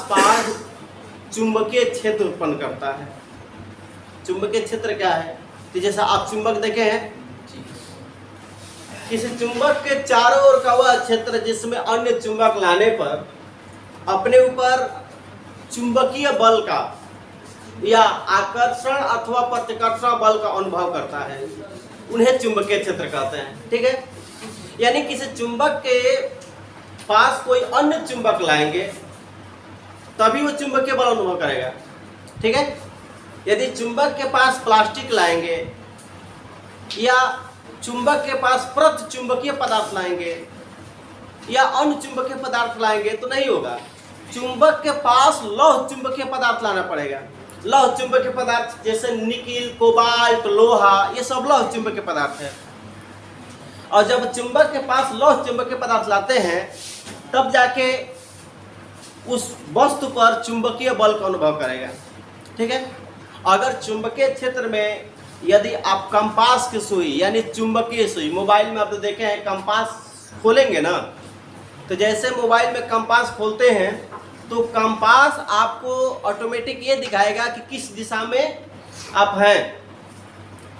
आसपास चुंबकीय क्षेत्र उत्पन्न करता है। चुंबकीय क्षेत्र क्या है? तो जैसा आप चुंबक देखे हैं, किसी चुंबक के चारों ओर का वह क्षेत्र जिसमें अन्य चुंबक लाने पर अपने ऊपर चुंबकीय बल का या आकर्षण अथवा प्रतिकर्षण बल का अनुभव करता है, उन्हें चुंबकीय क्षेत्र कहते हैं। ठीक है, यानी किसी चुंबक के पास कोई अन्य चुंबक लाएंगे तभी वो चुंबकीय बल अनुभव करेगा। ठीक है, यदि चुंबक के पास प्लास्टिक लाएंगे या चुंबक के पास प्रति चुंबकीय पदार्थ लाएंगे या अन्य चुंबकीय पदार्थ लाएंगे तो नहीं होगा। चुंबक के पास लौह चुंबकीय पदार्थ लाना पड़ेगा। लौह चुंबकीय पदार्थ जैसे निकिल, कोबाल्ट, लोहा, ये सब लौह चुंबकीय पदार्थ है। और जब चुंबक के पास लौह चुंबकीय पदार्थ लाते हैं तब जाके उस वस्तु पर चुंबकीय बल का अनुभव करेगा। ठीक है, अगर चुंबकीय क्षेत्र में यदि आप कंपास की सुई यानी चुंबकीय सुई, मोबाइल में आप तो देखे हैं कंपास खोलेंगे ना, तो जैसे मोबाइल में कंपास खोलते हैं तो कंपास आपको ऑटोमेटिक ये दिखाएगा कि किस दिशा में आप हैं।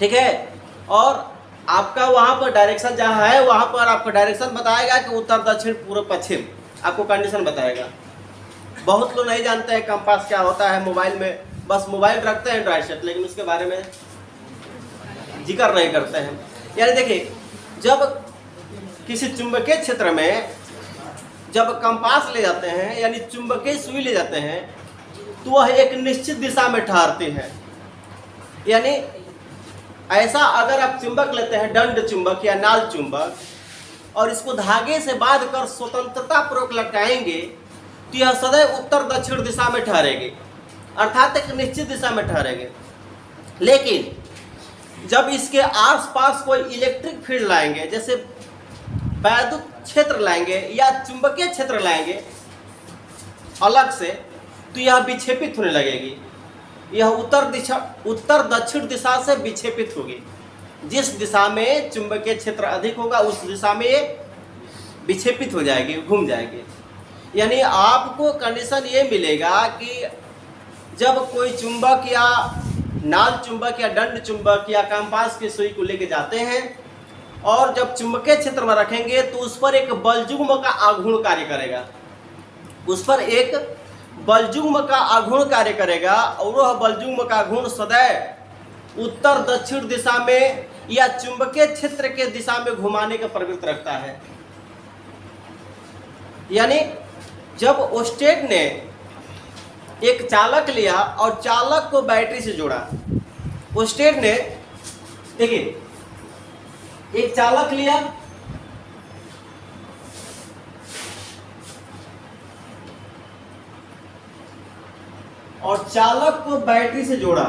ठीक है, और आपका वहाँ पर डायरेक्शन जहाँ है वहाँ पर आपको डायरेक्शन बताएगा कि उत्तर, दक्षिण, पूर्व, पश्चिम, आपको कंडीशन बताएगा। बहुत लोग नहीं जानते हैं कंपास क्या होता है, मोबाइल में बस मोबाइल रखते हैं एंड्रॉइड सेट, लेकिन उसके बारे में जिक्र नहीं करते हैं। यानी देखिए, जब किसी चुंबकीय क्षेत्र में जब कंपास ले जाते हैं यानी चुंबकीय सुई ले जाते हैं तो वह एक निश्चित दिशा में ठहरती है। यानी ऐसा अगर आप चुंबक लेते हैं, दंड चुंबक या नाल चुंबक, और इसको धागे से बांध कर स्वतंत्रता पूर्वक लटकाएंगे तो यह सदैव उत्तर दक्षिण दिशा में ठहरेगी, अर्थात एक निश्चित दिशा में ठहरेंगे। लेकिन जब इसके आसपास कोई इलेक्ट्रिक फील्ड लाएंगे, जैसे वैद्युत क्षेत्र लाएंगे या चुंबकीय क्षेत्र लाएंगे अलग से, तो यह विक्षेपित होने लगेगी। यह उत्तर दक्षिण दिशा से विक्षेपित होगी। जिस दिशा में चुंबकीय क्षेत्र अधिक होगा उस दिशा में ये विक्षेपित हो जाएगी, घूम जाएगी। यानी आपको कंडीशन ये मिलेगा कि जब कोई चुंबक या नाल चुंबक या दंड चुंबक या कंपास की सुई को लेके जाते हैं और जब चुंबकीय क्षेत्र में रखेंगे तो उस पर एक बलजुग्म का आघूर्ण कार्य करेगा, उस पर एक बलजुग्म का आघूर्ण कार्य करेगा, और वह बलजुग्म का आघूर्ण सदैव उत्तर दक्षिण दिशा में या चुंबकीय क्षेत्र के दिशा में घुमाने का प्रवृत्ति रखता है। यानी जब ओस्टेड ने एक चालक लिया और चालक को बैटरी से जोड़ा, ओस्टेड ने, देखिए, एक चालक लिया और चालक को बैटरी से जोड़ा,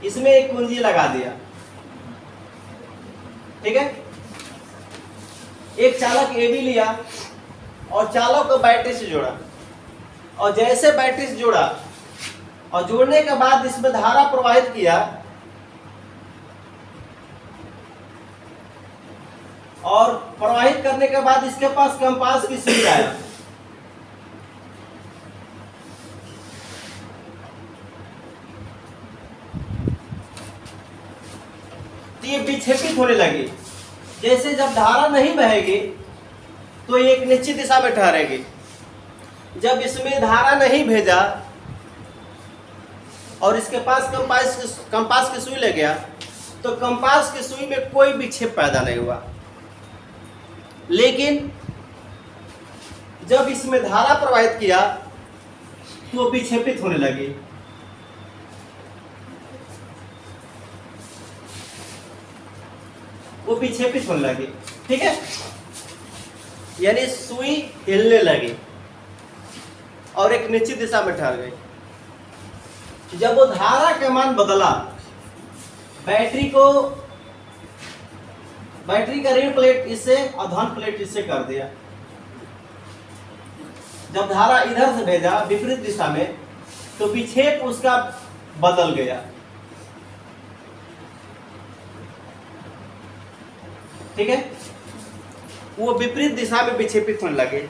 इसमें एक कुंजी लगा दिया। ठीक है, एक चालक एडी लिया और चालक को बैटरी से जोड़ा, और जैसे बैटरी से जोड़ा और जोड़ने के बाद इसमें धारा प्रवाहित किया और प्रवाहित करने के बाद इसके पास कंपास की सुई आया, तो ये विक्षेपित होने लगी। जैसे जब धारा नहीं बहेगी तो ये एक निश्चित दिशा में ठहरेगी। जब इसमें धारा नहीं भेजा और इसके पास कंपास की सुई ले गया तो कंपास की सुई में कोई विक्षेप पैदा नहीं हुआ। लेकिन जब इसमें धारा प्रवाहित किया तो विक्षेपित होने लगी। वो विक्षेपित होने लगी। ठीक है, यानी सुई हिलने लगी और एक निश्चित दिशा में ठहर गई। जब वो धारा का मान बदला, बैटरी का ऋण प्लेट इससे और धन प्लेट इससे कर दिया। जब धारा इधर से भेजा विपरीत दिशा में तो विक्षेप उसका बदल गया। ठीक है, वो विपरीत दिशा में विक्षेपित होने लगे।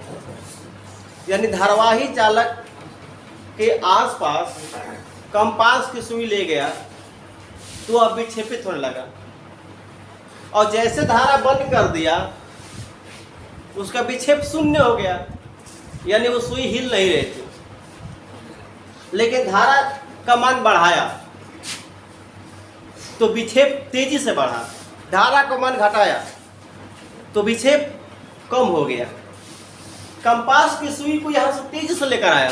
यानी धारावाही चालक के आसपास कंपास की सुई ले गया तो अब विक्षेपित होने लगा, और जैसे धारा बंद कर दिया उसका विक्षेप शून्य हो गया, यानी वो सुई हिल नहीं रही थी। लेकिन धारा का मान बढ़ाया तो विक्षेप तेजी से बढ़ा, धारा का मान घटाया तो विक्षेप कम हो गया। कंपास की सुई को यहां से तेजी से लेकर आया,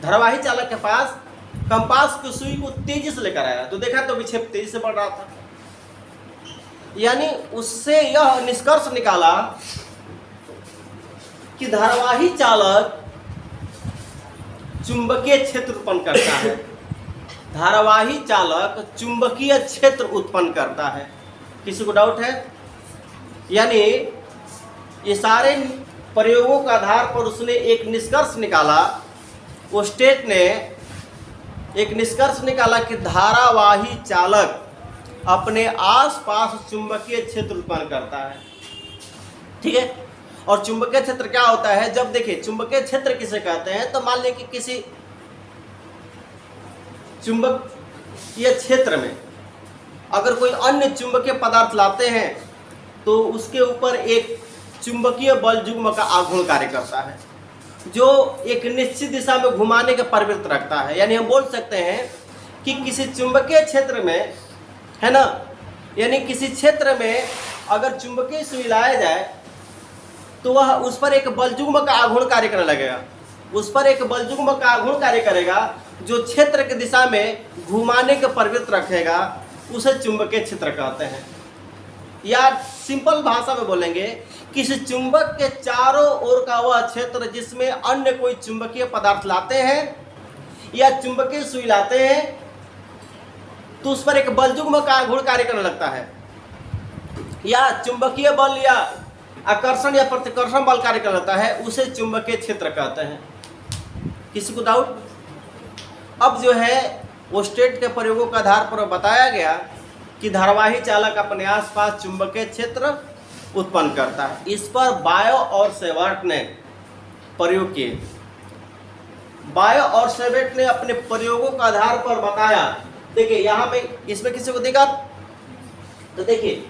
धारावाही चालक के पास कंपास की सुई को तेजी से लेकर आया तो देखा तो विक्षेप तेजी से बढ़ रहा था। यानी उससे यह निष्कर्ष निकाला कि धारावाही चालक चुंबकीय क्षेत्र उत्पन्न करता है। धारावाही चालक चुंबकीय क्षेत्र उत्पन्न करता है। किसी को डाउट है? यानी ये सारे प्रयोगों के आधार पर उसने एक निष्कर्ष निकाला, वो स्टेट ने एक निष्कर्ष निकाला कि धारावाही चालक अपने आसपास चुंबकीय क्षेत्र उत्पन्न करता है। ठीक है। और चुंबकीय क्षेत्र क्या होता है? जब देखिए चुंबकीय क्षेत्र किसे कहते हैं, तो मान लें कि किसी चुंबकीय क्षेत्र में अगर कोई अन्य चुंबकीय पदार्थ लाते हैं तो उसके ऊपर एक चुंबकीय बल युग्म का आघूर्ण कार्य करता है जो एक निश्चित दिशा में घुमाने का प्रवृत्ति रखता है। यानी हम बोल सकते हैं कि किसी चुंबकीय क्षेत्र में, है ना, यानी किसी क्षेत्र में अगर चुंबकीय सुई लाया जाए तो वह उस पर एक बल युग्म का आघूर्ण कार्य करने लगेगा, उस पर एक बल युग्म का आघूर्ण कार्य करेगा जो क्षेत्र की दिशा में घुमाने का प्रवृत्ति रखेगा, उसे चुंबकीय क्षेत्र कहते हैं। या सिंपल भाषा में बोलेंगे, किसी चुंबक के चारों ओर का वह क्षेत्र जिसमें अन्य कोई चुंबकीय पदार्थ लाते हैं या चुंबकीय सुई लाते हैं तो उस पर एक बल युग्म का आघूर्ण कार्य करने लगता है, या चुंबकीय बल या आकर्षण या प्रतिकर्षण बल कार्य करने लगता है, उसे चुंबकीय क्षेत्र कहते हैं। किसी को डाउट? अब जो है वो स्टेट के प्रयोगों के आधार पर बताया गया कि धारावाही चालक अपने आसपास चुंबकीय क्षेत्र उत्पन्न करता है। इस पर बायो और सेवर्ट ने प्रयोग किए। बायो और सेवर्ट ने अपने प्रयोगों के आधार पर बताया। देखिए यहाँ पे इसमें किसी को देखा तो देखिए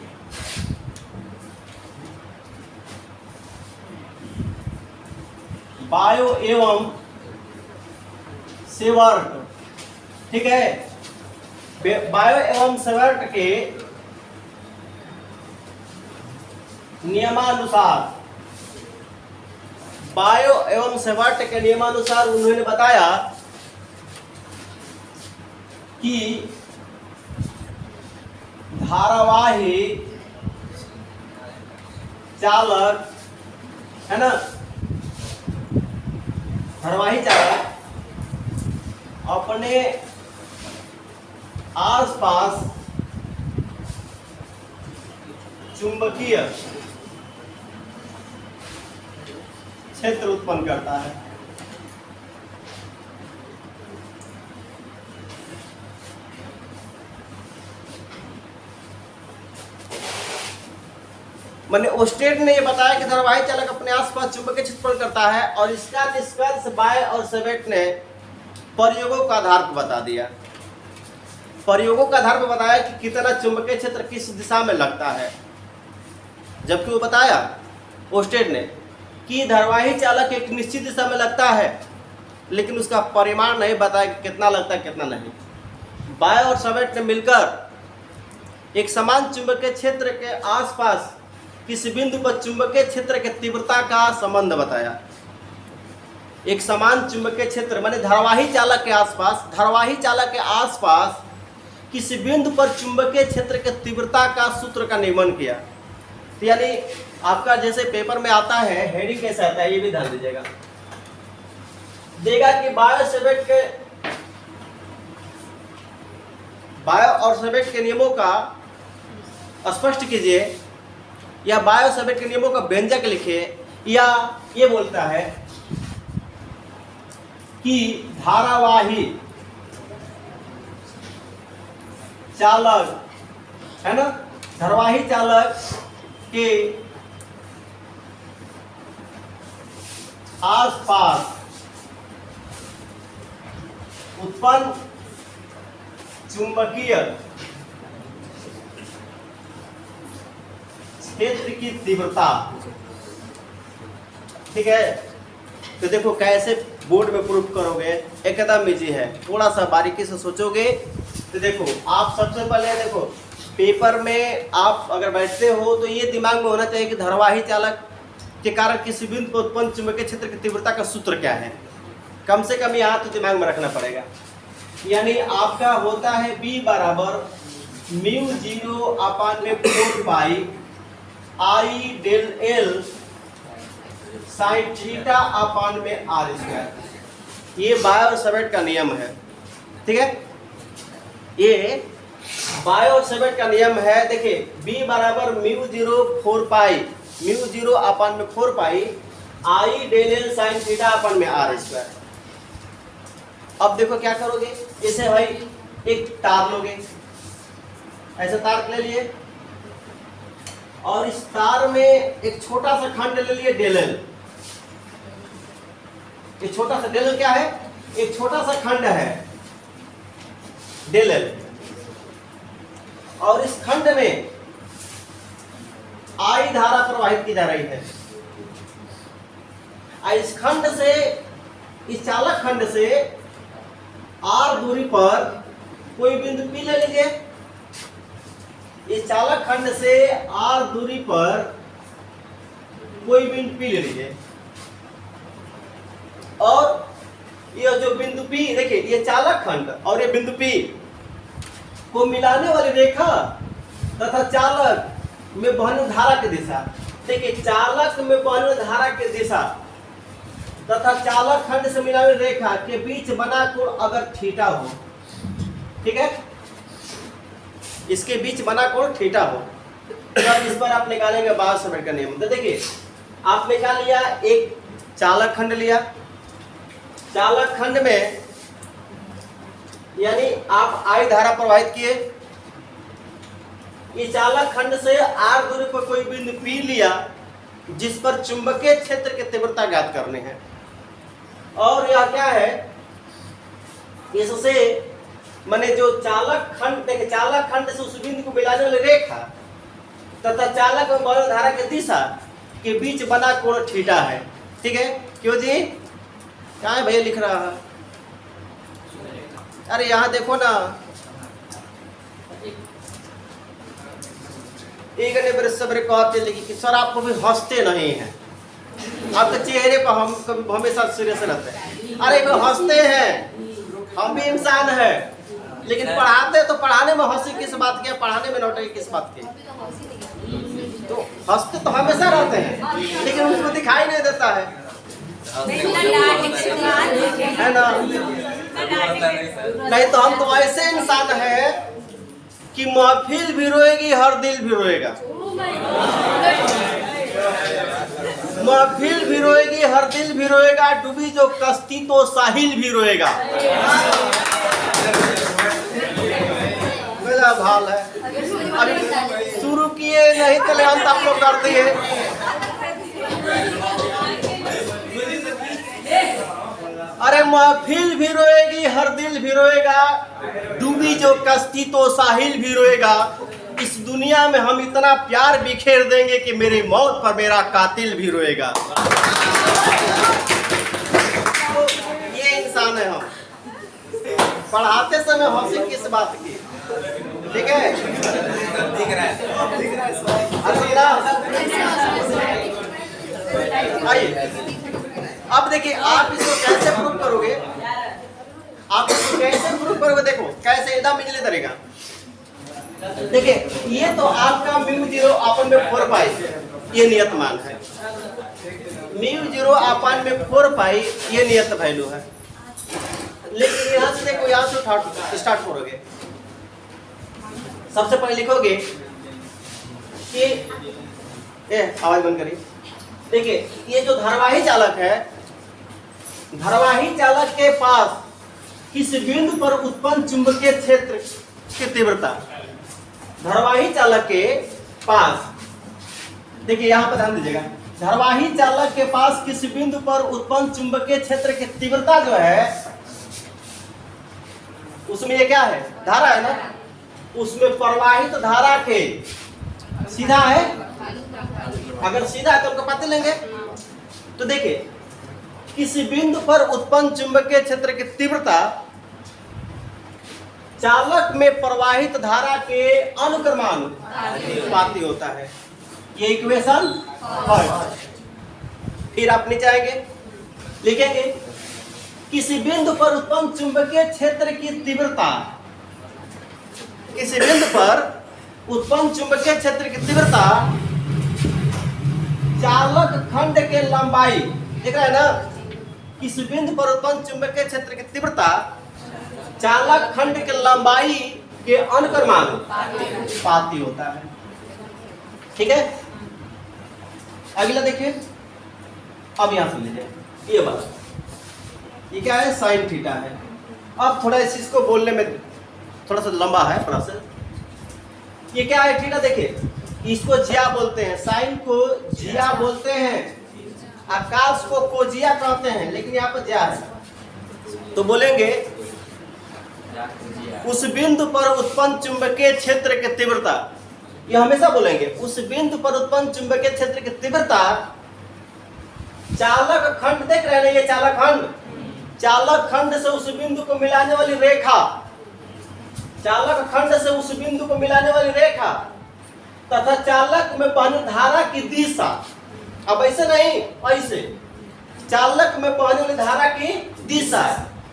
बायो एवं सेवर्ट, ठीक है, बायो एवं सेवर्ट के नियमानुसार, बायो एवं सेवर्ट के नियमानुसार उन्होंने बताया कि धारावाही चालक, है ना, धारावाही चालक अपने आसपास चुंबकीय क्षेत्र उत्पन्न करता है। मैंने स्टेट ने ये बताया कि धारावाही चालक अपने आसपास चुंबकीय क्षेत्र उत्पन्न करता है, और इसका निष्कर्ष बाय और सेवेट ने प्रयोगों का आधार पर बता दिया। प्रयोगों के आधार पर बताया कि कितना चुंबकीय क्षेत्र किस दिशा में लगता है, जबकि वो बताया स्टेट ने कि धारावाही चालक एक निश्चित दिशा में लगता है, लेकिन उसका परिमाण नहीं बताया कि कितना लगता है कितना नहीं। बाय और सेवेट ने मिलकर एक समान चुंबकीय क्षेत्र के आसपास किसी बिंदु पर चुंबकीय क्षेत्र की तीव्रता का संबंध बताया। एक समान चुंबकीय क्षेत्र माने धारावाही चालक के आसपास, धारावाही चालक के आसपास किसी बिंदु पर चुंबकीय क्षेत्र की तीव्रता का सूत्र का निर्माण किया। तो यानी आपका जैसे पेपर में आता है, हेडिंग कैसे आता है ये भी ध्यान दीजिएगा। देगा कि बायो और सेवेट के नियमों का स्पष्ट कीजिए, या बायो सेवेट के नियमों का व्यंजक लिखिए, या ये बोलता है कि धारावाही चालक, है ना, धारावाही चालक के आसपास उत्पन्न चुंबकीय क्षेत्र की तीव्रता। ठीक है, तो देखो कैसे बोर्ड में प्रूफ करोगे, एकदम इजी है। थोड़ा सा बारीकी से सोचोगे तो देखो, आप सबसे पहले देखो पेपर में आप अगर बैठते हो तो ये दिमाग में होना चाहिए कि धारावाही चालक के कारण किसी बिंदु पर उत्पन्न चुंबकीय क्षेत्र की तीव्रता का सूत्र क्या है। कम से कम यहाँ तो दिमाग में रखना पड़ेगा। यानी आपका होता है B बराबर μ0/4 I del L sine theta upon में r²। ये बायो सेवर्ट का नियम है। ठीक है, ये बायो सेवर्ट का नियम है। देखिए B बराबर μ0/4 I del L sine theta upon में r²। अब देखो क्या करोगे, इसे भाई एक तार लोगे, ऐसा तार ले लिए और इस तार में एक छोटा सा खंड ले लिए डेल L। ये छोटा सा डेल L क्या है, एक छोटा सा खंड है डेल L, और इस खंड में I धारा प्रवाहित की जा रही है। इस खंड से, इस चालक खंड से R दूरी पर कोई बिंदु P ले लीजिए। इस चालक खंड से R दूरी पर कोई बिंदु P ले लीजिए, और यह जो बिंदु P, देखिए ये चालक खंड और ये बिंदु P को मिलाने वाली रेखा तथा चालक में बहने धारा की दिशा। देखिए चालक में बहने धारा की दिशा तथा चालक खंड से मिलाने वाली रेखा के बीच बना कोण अगर थीटा हो, ठीक है, इसके बीच बना कोण थीटा हो, तब इस पर आप निकालेंगे बायो सेवर्ट का नियम। तो देखिए आपने क्या लिया, एक चालक खंड लिया। चालक खंड में यानी आप I धारा प्रवाहित किए, इस चालक खंड से R दूरी पर कोई बिंदु P लिया जिस पर चुंबकीय क्षेत्र की तीव्रता ज्ञात करनी है। और यह क्या है, इससे माने जो चालक खंड, देखिए चालक खंड से उस बिंदु को मिलाने वाली रेखा तथा चालक में बहने धारा की दिशा के बीच बना कोण थीटा है। ठीक है, क्यों जी, क्या है भैया लिख रहा है, अरे यहाँ देखो ना, एक ने बड़े सबरे कहते लेकिन कि सर आप कभी हंसते नहीं हैं, आपके चेहरे पर हम हमेशा सीरियस रहते हैं। अरे वो हंसते हैं, हम भी इंसान हैं, लेकिन पढ़ाते तो पढ़ाने में हंसी किस बात की, पढ़ाने में नौटंकी किस बात की। तो हंसते तो हमेशा रहते हैं, लेकिन उसको दिखाई नहीं देता है ना। नहीं तो हम तो ऐसे इंसान हैं कि महफिल भी रोएगी, हर दिल भी रोएगा। महफिल भी रोएगी, हर दिल भी रोएगा, डूबी जो कश्ती तो साहिल भी रोएगा। मेरा भाल है, अभी शुरू किए नहीं चले हम आप लोग करते हैं। अरे महफिल भी रोएगी, हर दिल भी रोएगा, डूबी जो कश्ती तो साहिल भी रोएगा। इस दुनिया में हम इतना प्यार बिखेर देंगे कि मेरी मौत पर मेरा कातिल भी रोएगा। तो ये इंसान है हम, पढ़ाते समय हंसी किस बात की, ठीक है, दिख रहा है। आइए अब देखिए आप इसको कैसे प्रूव करोगे, आप इसको कैसे प्रूव करोगे, देखो कैसे एकदम इजली तरीका। देखिए ये तो आपका μ0/4 ये नियत मान है, μ0/4 ये नियत वैल्यू है। लेकिन यहाँ से देखो, यहाँ से स्टार्ट करोगे, सबसे पहले लिखोगे कि आवाज बंद करिए। देखिए ये जो धारावाही चालक है, धारावाही चालक के पास किस बिंदु पर उत्पन्न चुंबकीय क्षेत्र की तीव्रता, धारावाही चालक के पास, देखिए यहां पर ध्यान दीजिएगा, धारावाही चालक के पास किसी बिंदु पर उत्पन्न चुंबकीय क्षेत्र की तीव्रता जो है उसमें ये क्या है, धारा है ना, उसमें प्रवाहित धारा के सीधा है, अगर सीधा है तो उनको पता लेंगे। तो देखिए किसी बिंदु पर उत्पन्न चुंबकीय क्षेत्र की तीव्रता चालक में प्रवाहित धारा के अनुक्रमानुपाती होता है। ये इक्वेशन है। फिर आप नीचे आएंगे, लिखेंगे किसी बिंदु पर उत्पन्न चुंबकीय क्षेत्र की तीव्रता, किसी बिंदु पर उत्पन्न चुंबकीय क्षेत्र की तीव्रता चालक खंड के लंबाई, देख रहे हैं ना, किसी बिंदु पर उत्पन्न चुंबकीय क्षेत्र की तीव्रता चालक खंड के लंबाई के अनुक्रमानुपाती होता है। ठीक है, अगला देखिए, अब यहां से लीजिए ये वाला, ये क्या है, साइन थीटा है। अब थोड़ा इस चीज को बोलने में थोड़ा सा लंबा है प्रोसेस। ये क्या है, थीटा देखिए, इसको जिया बोलते हैं, साइन को जिया बोलते हैं, आकाश को कोजिया कहते हैं, लेकिन यहाँ पर जिया है। तो बोलेंगे उस बिंदु पर उत्पन्न चुंबकीय क्षेत्र की तीव्रता, ये हमेशा बोलेंगे, उस बिंदु पर उत्पन्न चुंबकीय क्षेत्र की तीव्रता चालक खंड, देख रहे हैं ये चालक खंड, चालक खंड से उस बिंदु को मिलाने वाली रेखा, चालक खंड से उस बिंदु को मिलाने वाली रेखा तथा चालक में बहने धारा की दिशा, अब ऐसे नहीं, ऐसे चालक में बहने वाली धारा की दिशा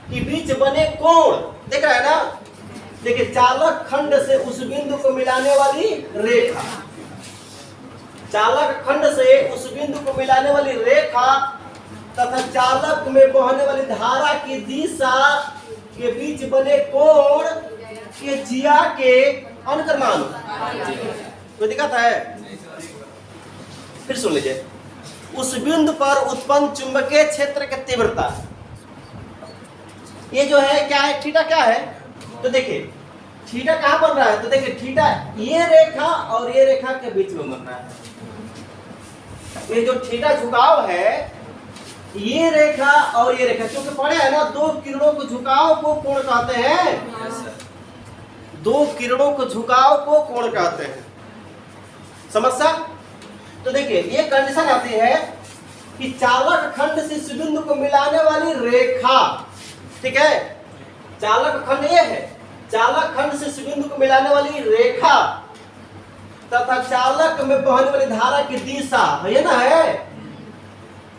के बीच बने कोण, देख रहे हैं ना, देखिए चालक खंड से उस बिंदु को मिलाने वाली रेखा, चालक खंड से उस बिंदु को मिलाने वाली रेखा तथा चालक में बहने वाली धारा की दिशा के बीच बने कोण के जिया के अनुक्रमानुपाती। कोई दिक्कत है? फिर सुन लीजिए, उस बिंदु पर उत्पन्न चुंबकीय क्षेत्र की तीव्रता, ये जो है क्या है, थीटा क्या है, तो देखिए थीटा कहाँ बन रहा है, तो देखिए थीटा ये रेखा और ये रेखा के बीच में बन रहा है। ये जो थीटा झुकाव है, ये रेखा और ये रेखा, क्योंकि पढ़े है ना, दो किरणों को झुकाव को कोण कहते हैं, दो किरणों को झुकाव को कोण कहते हैं, समस्या। तो देखिए ये कंडीशन आती है कि चालक खंड से इस बिंदु को मिलाने वाली रेखा, ठीक है, चालक खंड ये है, चालक खंड से इस बिंदु को मिलाने वाली रेखा तथा चालक में बहने वाली धारा की दिशा है ना, है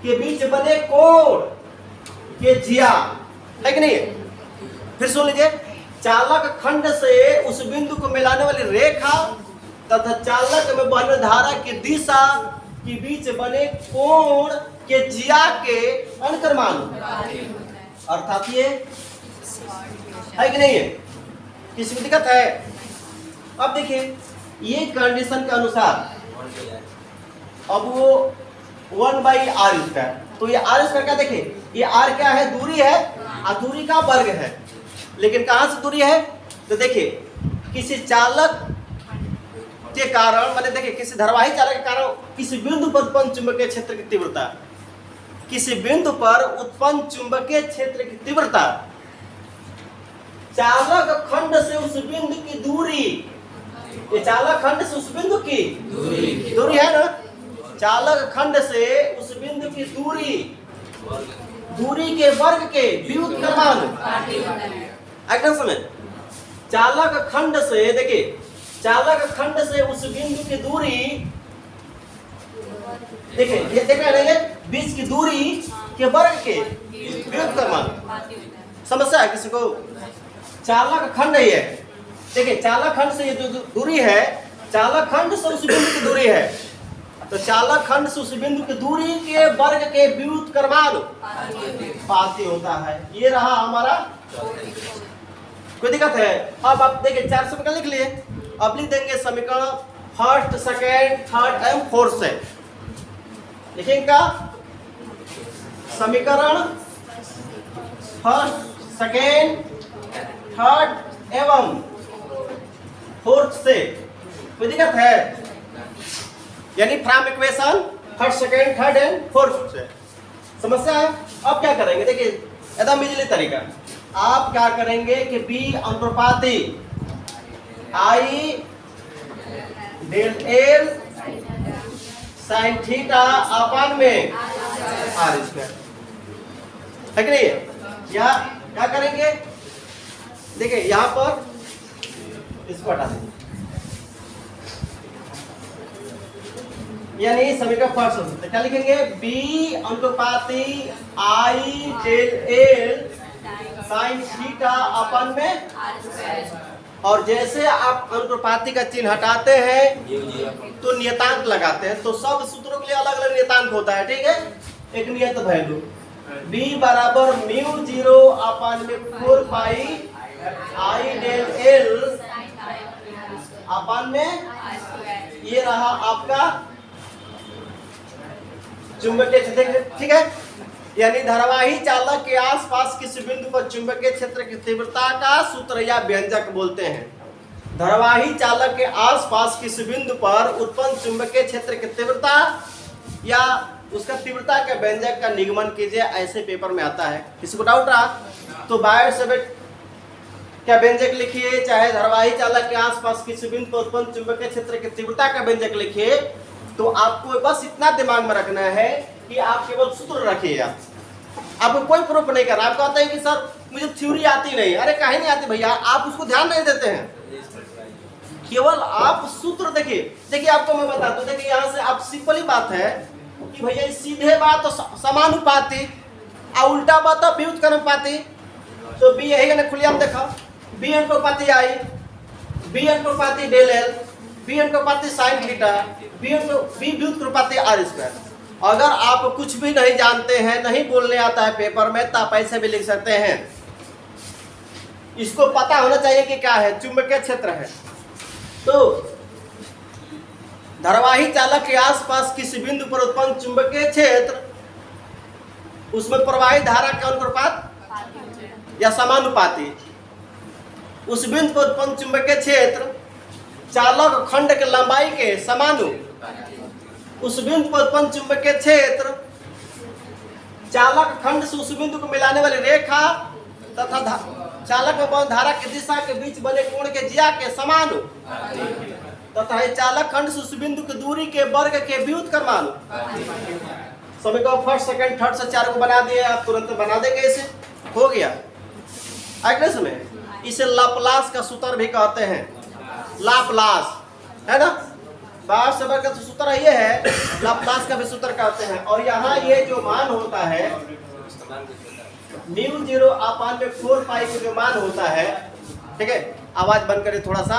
के बीच बने कोण के जिया, है कि नहीं? फिर सुन लीजिए, चालक खंड से उस बिंदु को मिलाने वाली रेखा तथा चालक में बहने धारा की दिशा के बीच बने कोण के जिया के अनुक्रमानुपाती, अर्थात ये है कि नहीं है? किसी को दिक्कत है? अब देखिए ये कंडीशन के अनुसार अब वो 1/r², तो ये r² क्या, देखिए ये r क्या है, दूरी है, और दूरी का वर्ग है, लेकिन कहां से दूरी है, तो देखिए किसी चालक के कारण, माने देखिए किसी धारावाही चालक के कारण किसी बिंदु पर उत्पन्न चुंबकीय क्षेत्र की तीव्रता, किसी बिंदु पर उत्पन्न चुंबकीय क्षेत्र की तीव्रता चालक खंड से उस बिंदु की दूरी, ये चालक खंड से उस बिंदु की दूरी है ना, चालक खंड से उस बिंदु की दूरी, दूरी के वर्ग के व्युत्क्रमानुपाती, एकदम समझ, चालक खंड से, देखिए चालक खंड से उस बिंदु की दूरी, देखिए ये देख रहे हैं, बीच की दूरी के वर्ग के व्युत्क्रमानुपाती। समस्या है किसी को? चालक खंड ये, देखिए चालक खंड से ये जो दूरी है, चालक खंड से उस बिंदु की दूरी है, तो चालक खंड से उस बिंदु की दूरी के वर्ग के व्युत्क्रमानुपाती होता है। ये रहा हमारा, कोई दिक्कत है? अब आप देखिए 4 समीकरण लिख लिए, अब लिख देंगे समीकरण फर्स्ट, सेकेंड, थर्ड एवं फोर्थ से, लिखेंगे का समीकरण फर्स्ट, सेकेंड, थर्ड एवं फोर्थ से, कोई दिक्कत है? यानी from equation first second third and fourth से। समस्या है? अब क्या करेंगे, देखिए एकदम इजीली तरीका। आप क्या करेंगे कि बी अनुपाती आई डेल एल साइन थीटा अपन में आर स्क्वायर है कि नहीं। या क्या करेंगे, देखिए यहां पर इसको हटा देंगे, यानी समीकरण फर्स्ट हो सकता है। क्या लिखेंगे, बी अनुपाती आई डेल एल साइन थीटा अपन में, और जैसे आप अनुपाती का चिन्ह हटाते हैं तो नियतांक लगाते हैं, तो सब सूत्रों के लिए अलग अलग नियतांक होता है, ठीक है। एक नियत वैल्यू b बराबर म्यू 0 अपन में 4 पाई आई डेल एल अपन में, ये रहा आपका चुंबकीय क्षेत्र, ठीक है। यानी धारावाही चालक के आसपास किसी बिंदु पर चुंबकीय क्षेत्र की तीव्रता का सूत्र या व्यंजक बोलते हैं। धारावाही चालक के आसपास किसी बिंदु पर उत्पन्न चुंबकीय क्षेत्र की तीव्रता या उसका तीव्रता के व्यंजक का निगमन कीजिए, ऐसे पेपर में आता है। किसी को डाउट रहा तो बायो सेवेट क्या व्यंजक लिखिए, चाहे धारावाही चालक के आसपास किसी बिंदु पर उत्पन्न चुंबकीय क्षेत्र की तीव्रता का व्यंजक लिखिए। तो आपको बस इतना दिमाग में रखना है कि आप केवल सूत्र रखिएगा, आपको कोई प्रूफ नहीं करना। आप कहते हैं कि सर मुझे थ्योरी आती नहीं, अरे काहे नहीं आती भैया, आप उसको ध्यान नहीं देते हैं। केवल आप सूत्र देखिए। देखिए आपको मैं बताता हूँ, देखिए यहाँ से आप सिंपल ही बात है कि भैया सीधे बात तो समानुपाती और उल्टा बात तो व्युत्क्रमानुपाती। तो बी यही ना खुलियाम देखा, बी अनुपाती आई, बी अनुपाती डेल एल, बी अनुपाती साइन थीटा, बी व्युत्क्रमानुपाती आर स्क्वायर। अगर आप कुछ भी नहीं जानते हैं, नहीं बोलने आता है पेपर में, तो आप ऐसे भी लिख सकते हैं। इसको पता होना चाहिए कि क्या है, चुंबकीय क्षेत्र है। तो धारावाही चालक के आसपास किसी बिंदु पर उत्पन्न चुंबकीय क्षेत्र, उसमें प्रवाहित धारा का अनुपात या समानुपाती, उस बिंदु पर उत्पन्न चुंबकीय क्षेत्र चालक खंड के लंबाई के समानुपाती, उस बिंदु पर उत्पन्न चुंबकीय क्षेत्र चालक खंड से उस बिंदु को मिलाने वाली रेखा तथा चालक में धारा की दिशा के बीच बने कोण के जिया के समान तथा चालक खंड से उस बिंदु की दूरी के वर्ग के व्युत्क्रमानुपाती। समीकरण फर्स्ट सेकंड थर्ड से 4 को बना दिए, आप तुरंत बना देंगे, इसे हो गया। अगले समय इसे लाप्लास का सूत्र भी कहते हैं, लाप्लास है ना, बाहर से वर्ग का सूत्र ये है, लाप्लास का भी सूत्र कहते हैं। और यहाँ ये जो मान होता है म्यू 0 अपन में 4 पाई का जो मान होता है, ठीक है, आवाज बंद करें थोड़ा सा,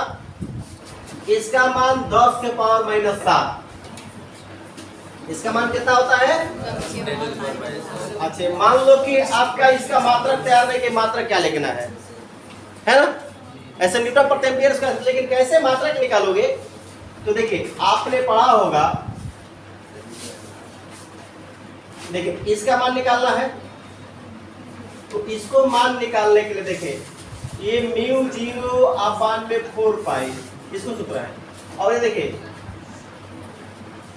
इसका मान 10 के पावर माइनस 7, इसका मान कितना होता है। अच्छा मान लो कि आपका इसका मात्रक तैयार नहीं कि मात्रक क्या लिखना है ना, ऐसे न्यूटन प्रति एम्पीयर का, लेकिन कैसे मात्रक निकालोगे। तो देखिए आपने पढ़ा होगा, देखिए इसका मान निकालना है, तो इसको मान निकालने के लिए देखिए ये म्यू 0 अपन में 4 पाई, इसको सूत्र है। और ये देखिए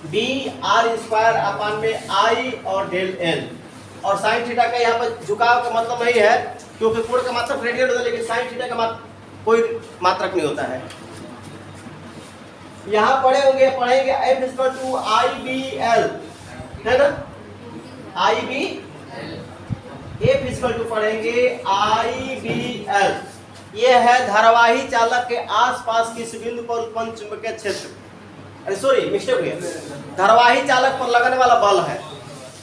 बी आर स्क्वायर अपन में आई और डेल एल, और साइन थीटा का यहाँ पर झुकाव का मतलब नहीं है, क्योंकि कोण का मात्रक रेडियन होता है, लेकिन साइन थीटा का कोई मात्रक नहीं होता है। यहाँ पढ़ेंगे F equal to I B L, है ना, I B F equal to पढ़ेंगे आई बी एल। ये है धारावाही चालक के आसपास किस बिंदु पर उत्पन्न चुंबकीय क्षेत्र, अरे सॉरी मिस्टेक हो गया, धारावाही चालक पर लगने वाला बल है,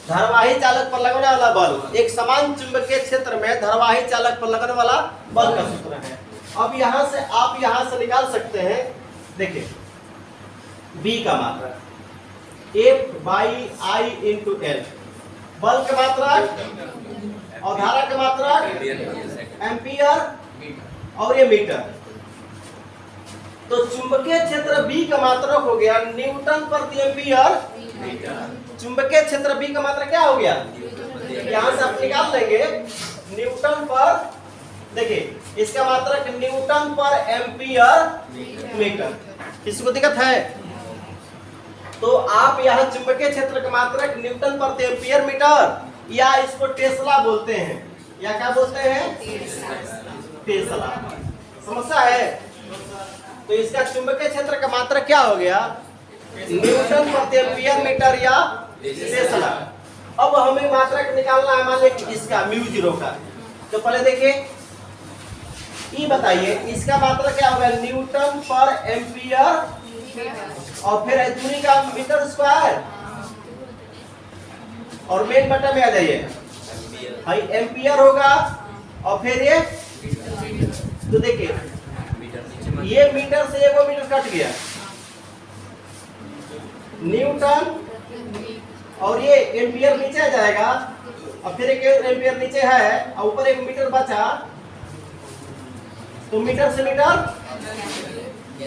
धारावाही चालक पर लगने वाला बल, एक समान चुंबकीय क्षेत्र में धारावाही चालक पर लगने वाला बल का सूत्र है। अब यहाँ से आप यहाँ से निकाल सकते हैं, देखिए B का मात्रक F by I into L, बल का मात्रक और धारा का मात्रक एम्पियर और ये मीटर। तो चुंबकीय क्षेत्र B का मात्रक हो गया न्यूटन प्रति एम्पियर, चुंबकीय क्षेत्र B का मात्रक क्या हो गया, यहाँ से आप निकाल लेंगे न्यूटन पर, देखिए इसका मात्रक न्यूटन पर एम्पियर मीटर। किसी को दिक्कत है, तो आप यहाँ चुंबकीय क्षेत्र का मात्रक न्यूटन प्रति एम्पियर मीटर या इसको टेस्ला बोलते हैं, या क्या बोलते हैं, टेस्ला। समस्या है। तो इसका चुंबकीय क्षेत्र का मात्रक क्या हो गया, न्यूटन प्रति एम्पियर मीटर या टेस्ला। अब हमें मात्रक निकालना है, मान लीजिए इसका म्यू जीरो का। तो पहले देखिए ये बताइए इसका मात्रक क्या होगा, न्यूटन पर एम्पियर और फिर दूरी का मीटर स्क्वायर और मेन बटन में आ जाइए भाई एम्पियर होगा और फिर ये, तो देखिए ये मीटर से एक मीटर कट गया, न्यूटन और ये एम्पियर नीचे आ जाएगा और फिर एक एम्पियर नीचे है और ऊपर एक मीटर बचा, तो मीटर से मीटर।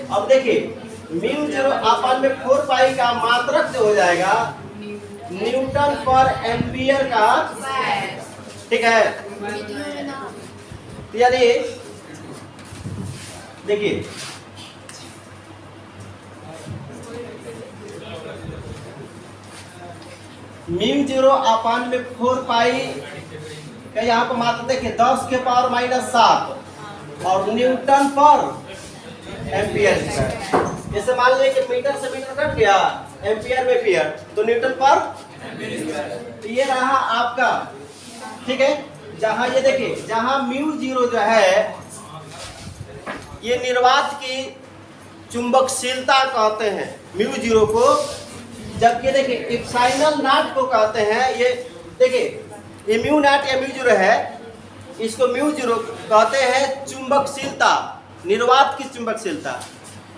अब देखिए म्यू जीरो अपन में 4 पाई का मात्रक जो हो जाएगा न्यूटन पर एम्पियर का, ठीक है। यानी देखिए म्यू जीरो अपन में 4 पाई का यहाँ पर मात्र देखिए 10 के पावर -7 और न्यूटन पर एम्पियर। जैसे मान लीजिए कि मीटर से मीटर कट गया, एम्पियर में एम्पियर, तो न्यूटन पर, तो ये रहा आपका, ठीक है। जहां ये देखिए जहां म्यू जीरो जो है ये निर्वात की चुंबकशीलता कहते हैं म्यू जीरो को, जबकि देखिए इप्सिलॉन नॉट को कहते हैं, ये देखिए ये म्यू नॉट या म्यू जीरो है, इसको म्यू जीरो कहते हैं चुंबकशीलता, निर्वात की चुंबकशीलता,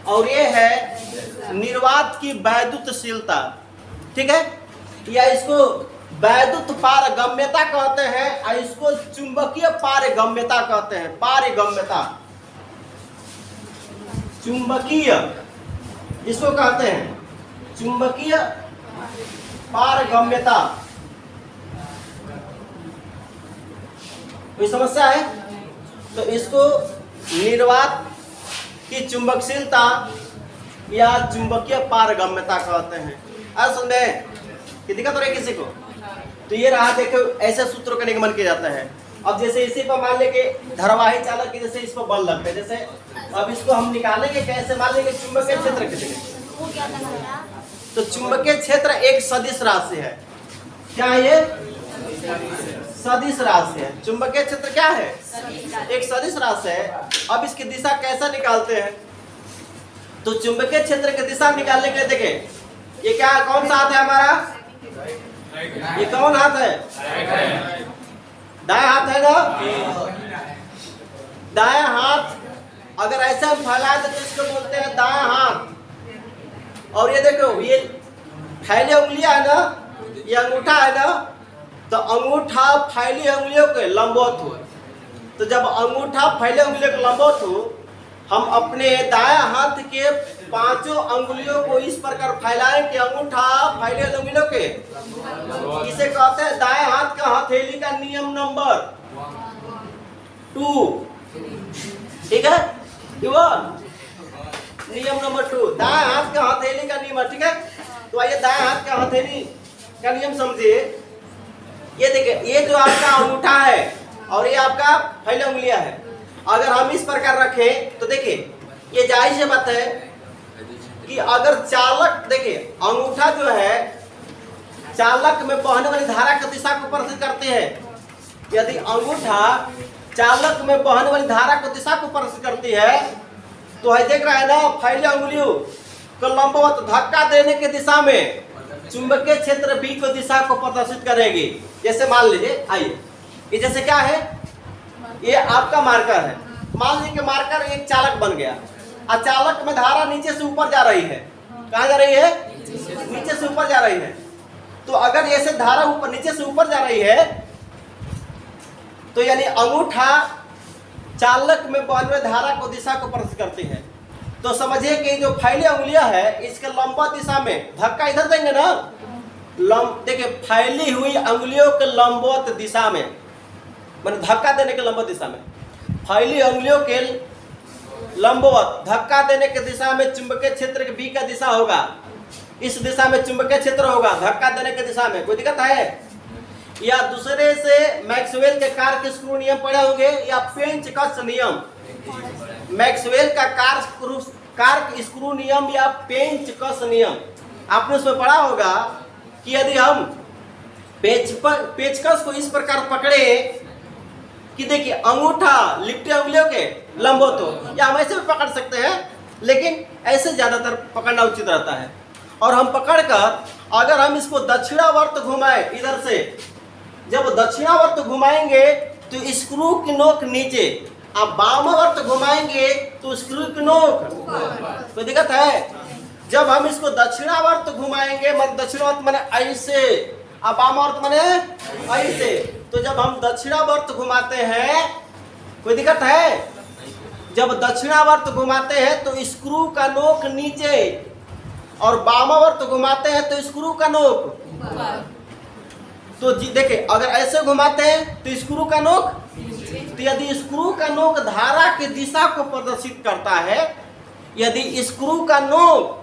और ये है निर्वात की वैद्युतशीलता, ठीक है। या इसको वैद्युत पारगम्यता कहते हैं और इसको चुंबकीय पारगम्यता कहते हैं, पारगम्यता चुंबकीय इसको कहते हैं, चुंबकीय पारगम्यता। कोई समस्या है? तो इसको निर्वात की चुंबकशीलता या चुंबकीय पारगम्यता कहते हैं। असल में कि दिक्कत हो रही है किसी को? तो ये रहा, देखो ऐसे सूत्रों का निगमन किया जाता है। अब जैसे इसी पर मान लेके धारावाही चालक की जैसे इस पर बल लगते हैं, जैसे अब इसको हम निकालेंगे कैसे, मान लेंगे चुंबकीय क्षेत्र कितने, तो चुंबकीय क्षेत्र एक सदिश राशि है। क्या है ये? सदिश राशि है। चुंबकीय क्षेत्र क्या है? एक सदिश राशि है। अब इसकी दिशा कैसा निकालते हैं? तो चुंबकीय क्षेत्र की दिशा निकालने के लिए देखें, ये क्या कौन सा हाथ है हमारा? ये कौन हाथ है? दाएं हाथ है ना? दाएं हाथ अगर ऐसा फैला तो इसको बोलते हैं दाएं हाथ। और ये देखो ये फैले उंगलियां है ना, ये अंगूठा है ना, तो अंगूठा फैली उंगलियों के लंबवत हो। तो जब अंगूठा फैले उंगलियों के लंबवत हो, हम अपने दाएं हाथ के 5 अंगुलियों को इस प्रकार फैलाएं कि अंगूठा फैले उंगलियों के, इसे कहते हैं दाएं हाथ का हथेली का नियम नंबर 2, ठीक है। नियम नंबर 2 दाएं हाथ का हथेली का नियम, ठीक है। तो आइए दाएं हाथ का हथेली का नियम समझिए। ये देखिए ये जो आपका अंगूठा है और ये आपका फैले उंगलियां है, अगर हम इस प्रकार रखें तो देखिए ये जायज है बात है कि अगर चालक, देखिए अंगूठा जो है चालक में बहने वाली धारा की दिशा को प्रदर्शित करते हैं। यदि अंगूठा चालक में बहने वाली धारा को दिशा को प्रदर्शित करती है, तो है देख रहा है ना फैले उंगलियों को लंबवत धक्का देने की दिशा में चुंबकीय क्षेत्र B को दिशा को प्रदर्शित करेगी। जैसे मान लीजिए, आइए ये जैसे क्या है, ये आपका मार्कर है। मान लीजिए कि मार्कर एक चालक बन गया और चालक में धारा नीचे से ऊपर जा रही है। कहाँ जा रही है? नीचे से ऊपर जा रही है। तो अगर ऐसे धारा ऊपर नीचे से ऊपर जा रही है, तो यानी अंगूठा चालक में बहने वाली धारा को दिशा को प्रदर्शित करती है। तो समझिए कि जो फैले उंगलियां है इसके लंबा दिशा में धक्का इधर देंगे ना, देखिए फैली हुई अंगुलियों के लंबवत दिशा में, माने धक्का देने के लंबवत दिशा में, फैली अंगुलियों के लंबवत धक्का देने की दिशा में चुंबकीय क्षेत्र के B का दिशा होगा इस दिशा में चुंबकीय क्षेत्र होगा, धक्का देने की दिशा में, कोई दिक्कत है? या दूसरे से मैक्सवेल के कार्क स्क्रू नियम पढ़े होंगे, या पेंचकस नियम, मैक्सवेल का कार्क स्क्रू नियम या पेंचकस नियम आपने उसमें पढ़ा होगा कि यदि हम पेचकस को इस प्रकार पकड़े कि देखिए अंगूठा लिपटे उंगलियों के लंबवत हो, या हम ऐसे भी पकड़ सकते हैं, लेकिन ऐसे ज्यादातर पकड़ना उचित रहता है। और हम पकड़कर अगर हम इसको दक्षिणावर्त घुमाएं, इधर से जब दक्षिणावर्त घुमाएंगे तो स्क्रू की नोक नीचे, अब वामावर्त घुमाएंगे तो स्क्रू की नोक, कोई दिक्कत है? जब हम इसको दक्षिणावर्त घुमाएंगे, मतलब दक्षिणावर्त माने ऐसे, अब वामावर्त माने ऐसे, तो जब हम दक्षिणावर्त घुमाते हैं, कोई दिक्कत है? जब दक्षिणावर्त घुमाते हैं तो स्क्रू का नोक नीचे, और वामावर्त घुमाते हैं तो स्क्रू का नोक, तो देखिए अगर ऐसे घुमाते हैं तो स्क्रू का नोक, तो यदि स्क्रू का नोक धारा की दिशा को प्रदर्शित करता है, यदि स्क्रू का नोक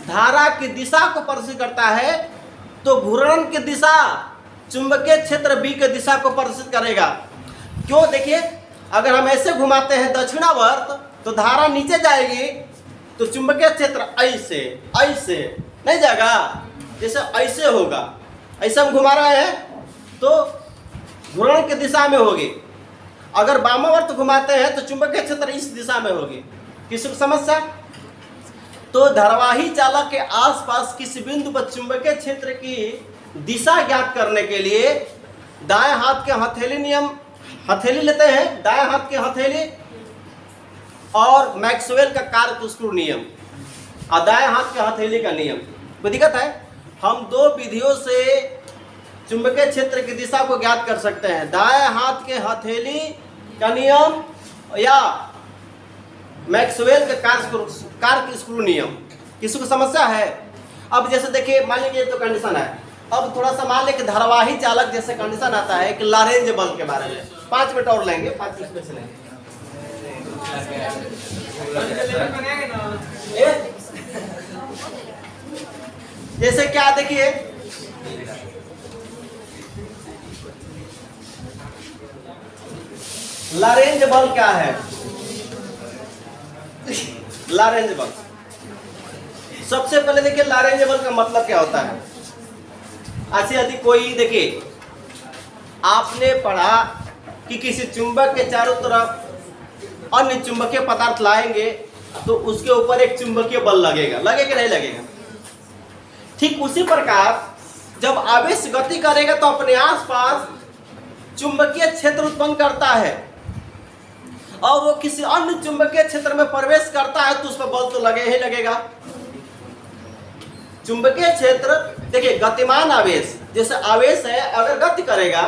धारा की दिशा को प्रदर्शित करता है, तो घूर्णन की दिशा चुंबकीय क्षेत्र B की दिशा को प्रदर्शित करेगा। क्यों? देखिए अगर हम ऐसे घुमाते हैं दक्षिणावर्त तो धारा नीचे जाएगी, तो चुंबकीय क्षेत्र ऐसे ऐसे नहीं जाएगा, जैसे ऐसे होगा, ऐसे हम घुमा रहे हैं तो घूर्णन की दिशा में होगी। अगर वामावर्त घुमाते हैं तो चुंबकीय क्षेत्र इस दिशा में होगी। किसी को समस्या? तो धारावाही चालक के आसपास किसी बिंदु पर चुंबकीय क्षेत्र की दिशा ज्ञात करने के लिए दाएं हाथ के हथेली नियम, हथेली लेते हैं, दाएं हाथ के हथेली, और मैक्सवेल का कार्क स्क्रू नियम और दाएं हाथ के हथेली का नियम। कोई दिक्कत है? हम दो विधियों से चुंबकीय क्षेत्र की दिशा को ज्ञात कर सकते हैं, दाएं हाथ के हथेली का नियम या मैक्सवेल का कार्क स्क्रू नियम। किसी को समस्या है? अब जैसे देखिए मान लीजिए तो कंडीशन है, अब थोड़ा सा मान लें कि धारावाही चालक जैसे कंडीशन आता है कि लॉरेंज बल के बारे में 5 मिनट और लेंगे, 5 मिनट से लेंगे। जैसे क्या देखिए लॉरेंज बल क्या है? लॉरेंज बल, सबसे पहले देखिए लॉरेंज बल का मतलब क्या होता है। अच्छा यदि कोई देखिए आपने पढ़ा कि किसी चुंबक के चारों तरफ अन्य चुंबकीय पदार्थ लाएंगे तो उसके ऊपर एक चुंबकीय बल लगेगा, लगेगा नहीं लगेगा? ठीक उसी प्रकार जब आवेश गति करेगा तो अपने आसपास चुंबकीय क्षेत्र उत्पन्न करता है, और वो किसी अन्य चुंबकीय क्षेत्र में प्रवेश करता है तो उस पर बल तो लगे ही लगेगा। चुंबकीय क्षेत्र देखिए गतिमान आवेश, जैसे आवेश है अगर गति करेगा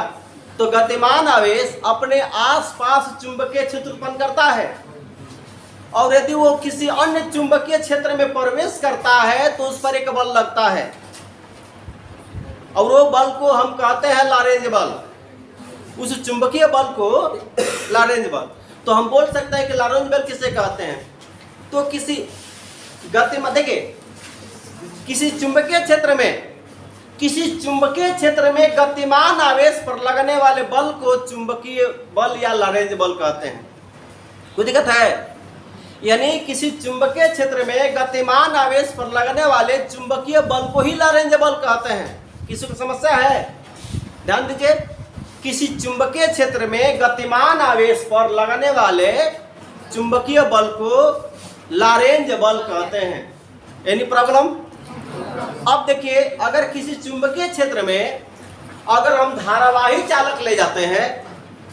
तो गतिमान आवेश अपने आसपास चुंबकीय क्षेत्र उत्पन्न करता है, और यदि वो किसी अन्य चुंबकीय क्षेत्र में प्रवेश करता है तो उस पर एक बल लगता है, और वो बल को हम कहते हैं लॉरेंज बल। उस चुंबकीय बल को लॉरेंज बल, तो हम बोल सकते हैं कि लॉरेंज बल किसे कहते हैं? तो किसी गति में देखिए किसी चुंबकीय क्षेत्र में गतिमान आवेश पर लगने वाले बल को चुंबकीय बल या लॉरेंज बल कहते हैं। कोई दिक्कत है? यानी किसी चुंबकीय क्षेत्र में गतिमान आवेश पर लगने वाले चुंबकीय बल को ही लॉरेंज बल कहते हैं। किसी को समस्या है? ध्यान दीजिए, किसी चुंबकीय क्षेत्र में गतिमान आवेश पर लगने वाले चुंबकीय बल को लॉरेंज बल कहते हैं। Any problem? अब देखिए अगर किसी चुंबकीय क्षेत्र में अगर हम धारावाही चालक ले जाते हैं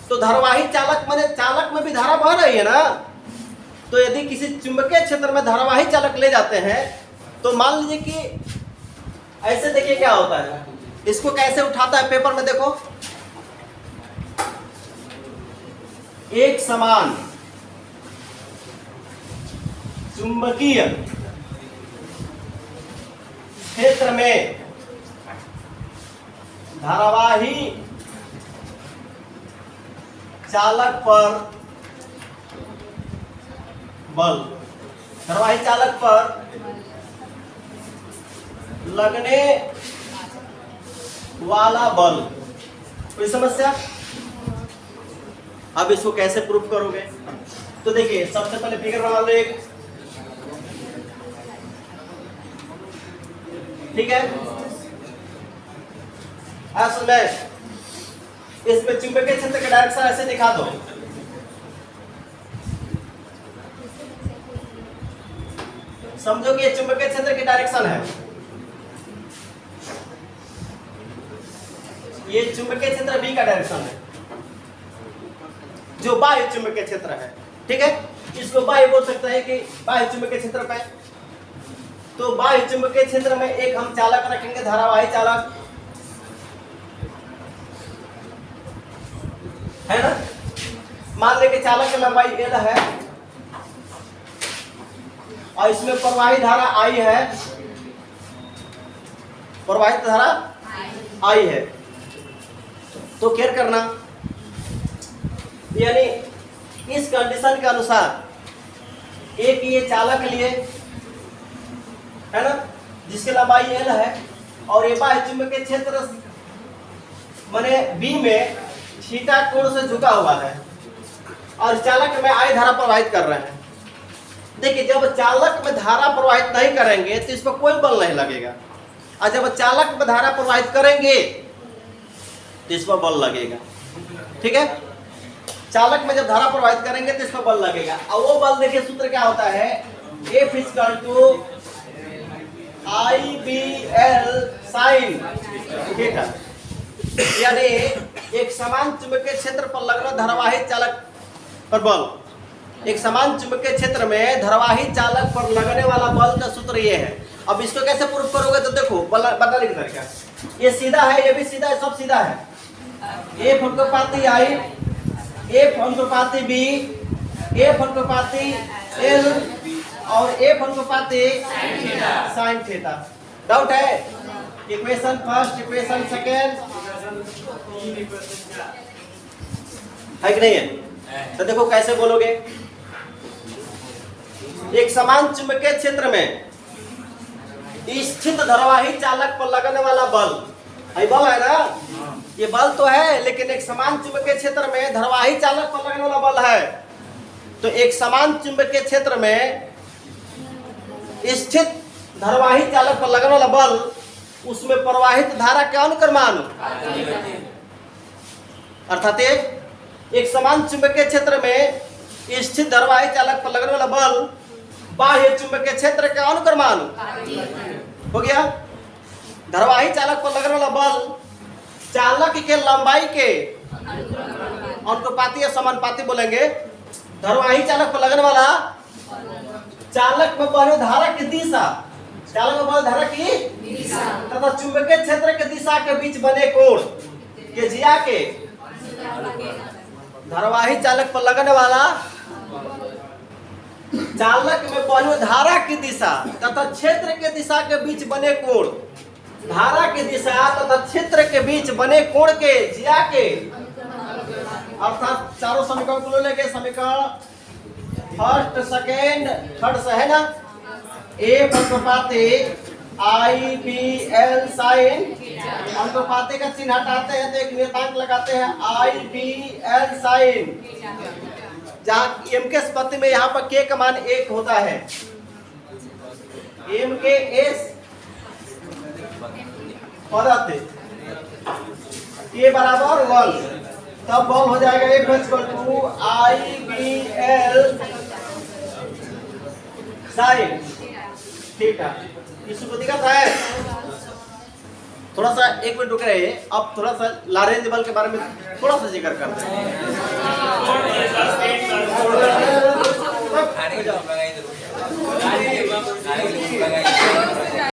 तो धारावाही चालक माने चालक में भी धारा बह रही है ना, तो यदि किसी चुंबकीय क्षेत्र में धारावाही चालक ले जाते हैं तो मान लीजिए कि ऐसे देखिए क्या होता है, इसको कैसे उठाता है पेपर में देखो, एक समान चुंबकीय क्षेत्र में धारावाही चालक पर बल, धारावाही चालक पर लगने वाला बल। कोई समस्या? अब इसको कैसे प्रूफ करोगे? तो देखिए सबसे पहले फिगर बना लो एक, ठीक है। असल में इसमें चुंबकीय क्षेत्र का डायरेक्शन ऐसे दिखा दो, समझो कि ये चुंबकीय क्षेत्र की डायरेक्शन है, ये चुंबकीय क्षेत्र बी का डायरेक्शन है, जो बाह्य चुंबकीय क्षेत्र है, ठीक है। इसको बाह्य बोल सकता है कि बाह्य चुंबकीय क्षेत्र पे। तो बाह्य चुंबकीय क्षेत्र में एक हम चालक रखेंगे, धारावाही चालक, है ना। मान ले कि चालक की लंबाई L है और इसमें प्रवाही धारा I है, प्रवाहित धारा I है। तो क्या करना, यानी इस कंडीशन के अनुसार एक ये चालक लिए, है ना, जिसकी लंबाई L है और ये बाह्य चुंबकीय क्षेत्र माने B में थीटा कोण से झुका हुआ है और चालक में I धारा प्रवाहित कर रहे हैं। देखिए जब चालक में धारा प्रवाहित नहीं करेंगे तो इस पर कोई बल नहीं लगेगा, और जब चालक में धारा प्रवाहित करेंगे तो इस पर बल लगेगा, ठीक है। चालक में जब धारा प्रवाहित करेंगे तो इस पर बल लगेगा, और वो बल देखिए सूत्र क्या होता है, F = IBL sin थीटा। यानी एक समान चुंबकीय क्षेत्र पर लगना धारावाही चालक पर बल, एक समान चुंबकीय क्षेत्र में धारावाही चालक पर लगने वाला बल का सूत्र ये है। अब इसको कैसे प्रूफ करोगे, तो देखो बताने की तरीका, ये सीधा है, ये भी सीधा है, सब सीधा है। F अनुपाती I, F अनुपाती B, F अनुपाती L और F अनुपाती साइन थीटा। डाउट है? इक्वेशन फर्स्ट, इक्वेशन सेकेंड है कि नहीं है? तो देखो कैसे बोलोगे, एक समान चुंबकीय क्षेत्र में स्थित धारावाही चालक पर लगने वाला बल, ये बल है ना, ये बल तो है, लेकिन एक समान चुंबकीय क्षेत्र में धारावाही चालक पर लगने वाला बल है। तो एक समान चुंबकीय क्षेत्र में स्थित धारावाही चालक पर लगने वाला बल, उसमें प्रवाहित धारा के अनुक्रमानुपाती, अर्थात एक समान चुंबकीय क्षेत्र में स्थित धारावाही चालक पर लगने वाला बल बाह्य चुंबकीय क्षेत्र के अनुक्रमानुपाती हो गया। धारावाही चालक पर लगने वाला बल चालक के लंबाई के अनुपाती या समानुपाती बोलेंगे। धारावाही चालक पर लगने वाला चालक में बहने धारा की दिशा, चालक में बहने धारा की दिशा तथा चुंबकीय क्षेत्र के दिशा के बीच बने कोण के जिया के धारावाही चालक पर लगने वाला चालक में बहने धारा की दिशा तथा क्षेत्र के दिशा के बीच बने कोण, धारा की दिशा तथा क्षेत्र के बीच बने कोण के जिया के, अर्थात चारों समीकरण को लेके समीकरण फर्स्ट सेकेंड थर्ड से है ना, F अनुपाती IBL sin, अनुपाती का चिन्ह हटाते हैं तो एक नियतांक लगाते हैं IBL sin, जहाँ m के स्पत्ति में यहाँ पर k का मान 1 होता है, m के s पदार्थ k बराबर 1, तब बल हो जाएगा F = IBL sin थीटा। इसको दिखाता है, थोड़ा सा एक मिनट रुक रहे, अब थोड़ा सा लॉरेंज बल के बारे में थोड़ा सा जिक्र करते हैं।